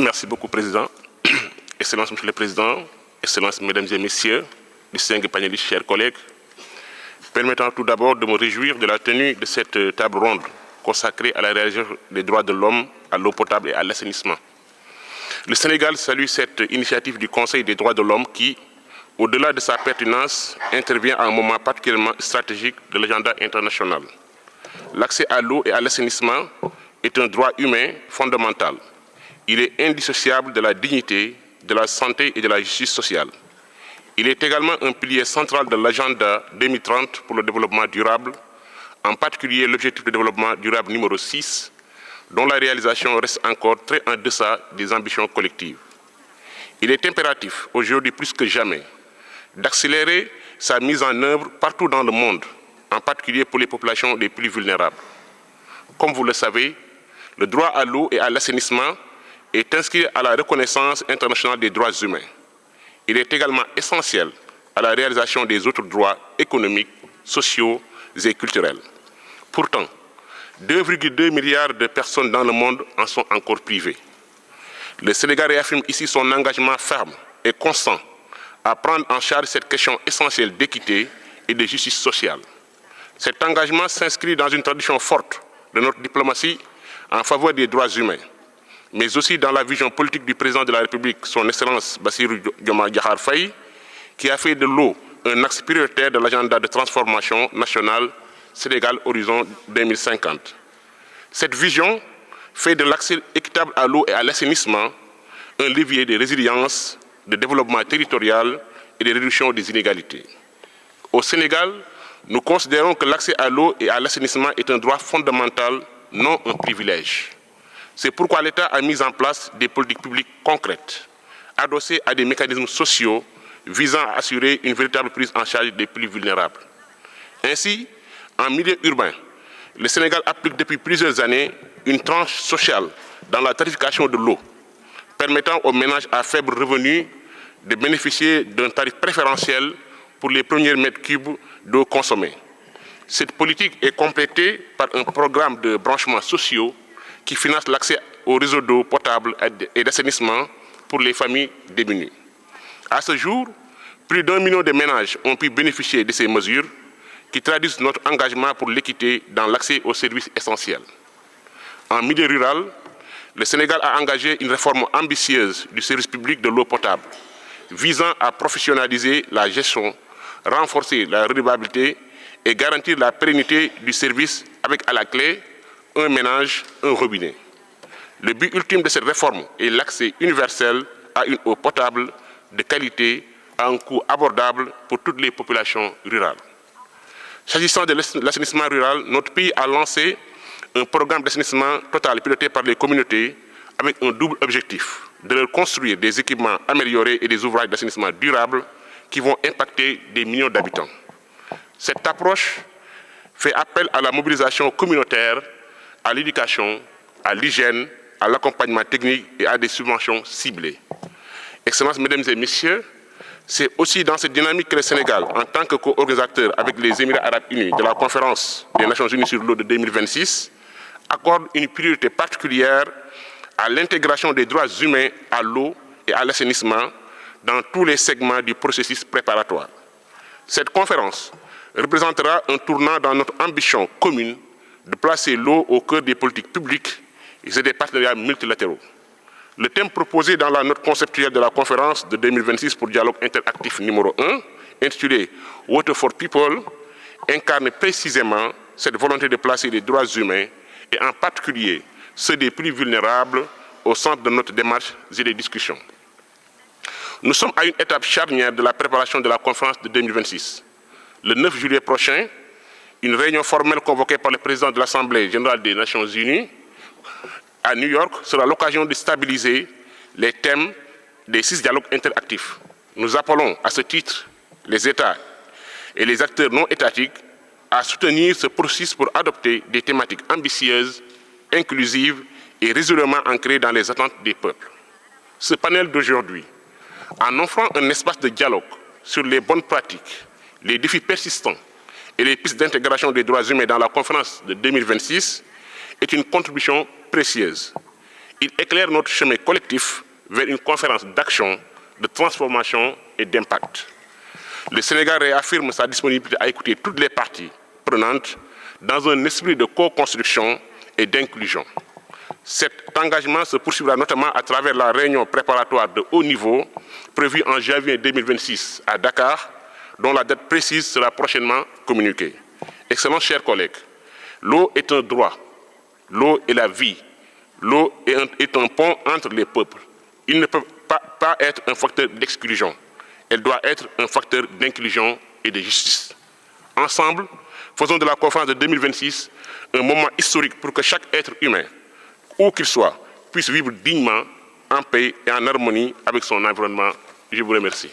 Merci beaucoup, Président. Excellences, Monsieur le Président, Excellences, Mesdames et Messieurs, distingués panélistes, chers collègues, permettant tout d'abord de me réjouir de la tenue de cette table ronde consacrée à la réalisation des droits de l'homme, à l'eau potable et à l'assainissement. Le Sénégal salue cette initiative du Conseil des droits de l'homme qui, au-delà de sa pertinence, intervient à un moment particulièrement stratégique de l'agenda international. L'accès à l'eau et à l'assainissement est un droit humain fondamental. Il est indissociable de la dignité, de la santé et de la justice sociale. Il est également un pilier central de l'agenda 2030 pour le développement durable, en particulier l'objectif de développement durable numéro 6, dont la réalisation reste encore très en deçà des ambitions collectives. Il est impératif, aujourd'hui plus que jamais, d'accélérer sa mise en œuvre partout dans le monde, en particulier pour les populations les plus vulnérables. Comme vous le savez, le droit à l'eau et à l'assainissement est inscrit à la reconnaissance internationale des droits humains. Il est également essentiel à la réalisation des autres droits économiques, sociaux et culturels. Pourtant, 2,2 milliards de personnes dans le monde en sont encore privées. Le Sénégal réaffirme ici son engagement ferme et constant à prendre en charge cette question essentielle d'équité et de justice sociale. Cet engagement s'inscrit dans une tradition forte de notre diplomatie en faveur des droits humains, mais aussi dans la vision politique du président de la République, son Excellence Bassirou Diomaye Diakhar Faye, qui a fait de l'eau un axe prioritaire de l'agenda de transformation nationale Sénégal Horizon 2050. Cette vision fait de l'accès équitable à l'eau et à l'assainissement un levier de résilience, de développement territorial et de réduction des inégalités. Au Sénégal, nous considérons que l'accès à l'eau et à l'assainissement est un droit fondamental, non un privilège. C'est pourquoi l'État a mis en place des politiques publiques concrètes, adossées à des mécanismes sociaux visant à assurer une véritable prise en charge des plus vulnérables. Ainsi, en milieu urbain, le Sénégal applique depuis plusieurs années une tranche sociale dans la tarification de l'eau, permettant aux ménages à faible revenu de bénéficier d'un tarif préférentiel pour les premiers mètres cubes d'eau consommée. Cette politique est complétée par un programme de branchements sociaux qui finance l'accès au réseau d'eau potable et d'assainissement pour les familles démunies. À ce jour, plus d'1 million de ménages ont pu bénéficier de ces mesures qui traduisent notre engagement pour l'équité dans l'accès aux services essentiels. En milieu rural, le Sénégal a engagé une réforme ambitieuse du service public de l'eau potable, visant à professionnaliser la gestion, renforcer la redevabilité et garantir la pérennité du service avec à la clé un ménage, un robinet. Le but ultime de cette réforme est l'accès universel à une eau potable de qualité à un coût abordable pour toutes les populations rurales. S'agissant de l'assainissement rural, notre pays a lancé un programme d'assainissement total piloté par les communautés avec un double objectif, de leur construire des équipements améliorés et des ouvrages d'assainissement durables qui vont impacter des millions d'habitants. Cette approche fait appel à la mobilisation communautaire, à l'éducation, à l'hygiène, à l'accompagnement technique et à des subventions ciblées. Excellences, Mesdames et Messieurs, c'est aussi dans cette dynamique que le Sénégal, en tant que co-organisateur avec les Émirats arabes unis de la conférence des Nations unies sur l'eau de 2026, accorde une priorité particulière à l'intégration des droits humains à l'eau et à l'assainissement dans tous les segments du processus préparatoire. Cette conférence représentera un tournant dans notre ambition commune de placer l'eau au cœur des politiques publiques et des partenariats multilatéraux. Le thème proposé dans la note conceptuelle de la conférence de 2026 pour dialogue interactif numéro 1, intitulé « Water for People », incarne précisément cette volonté de placer les droits humains, et en particulier ceux des plus vulnérables, au centre de notre démarche et des discussions. Nous sommes à une étape charnière de la préparation de la conférence de 2026. Le 9 juillet prochain, une réunion formelle convoquée par le président de l'Assemblée générale des Nations unies à New York sera l'occasion de stabiliser les thèmes des 6 dialogues interactifs. Nous appelons à ce titre les États et les acteurs non étatiques à soutenir ce processus pour adopter des thématiques ambitieuses, inclusives et résolument ancrées dans les attentes des peuples. Ce panel d'aujourd'hui, en offrant un espace de dialogue sur les bonnes pratiques, les défis persistants et les pistes d'intégration des droits humains dans la conférence de 2026, est une contribution précieuse. Il éclaire notre chemin collectif vers une conférence d'action, de transformation et d'impact. Le Sénégal réaffirme sa disponibilité à écouter toutes les parties prenantes dans un esprit de co-construction et d'inclusion. Cet engagement se poursuivra notamment à travers la réunion préparatoire de haut niveau prévue en janvier 2026 à Dakar, dont la date précise sera prochainement communiquée. Excellents chers collègues, l'eau est un droit, l'eau est la vie, l'eau est un pont entre les peuples. Il ne peut pas être un facteur d'exclusion, elle doit être un facteur d'inclusion et de justice. Ensemble, faisons de la conférence de 2026 un moment historique pour que chaque être humain, où qu'il soit, puisse vivre dignement, en paix et en harmonie avec son environnement. Je vous remercie.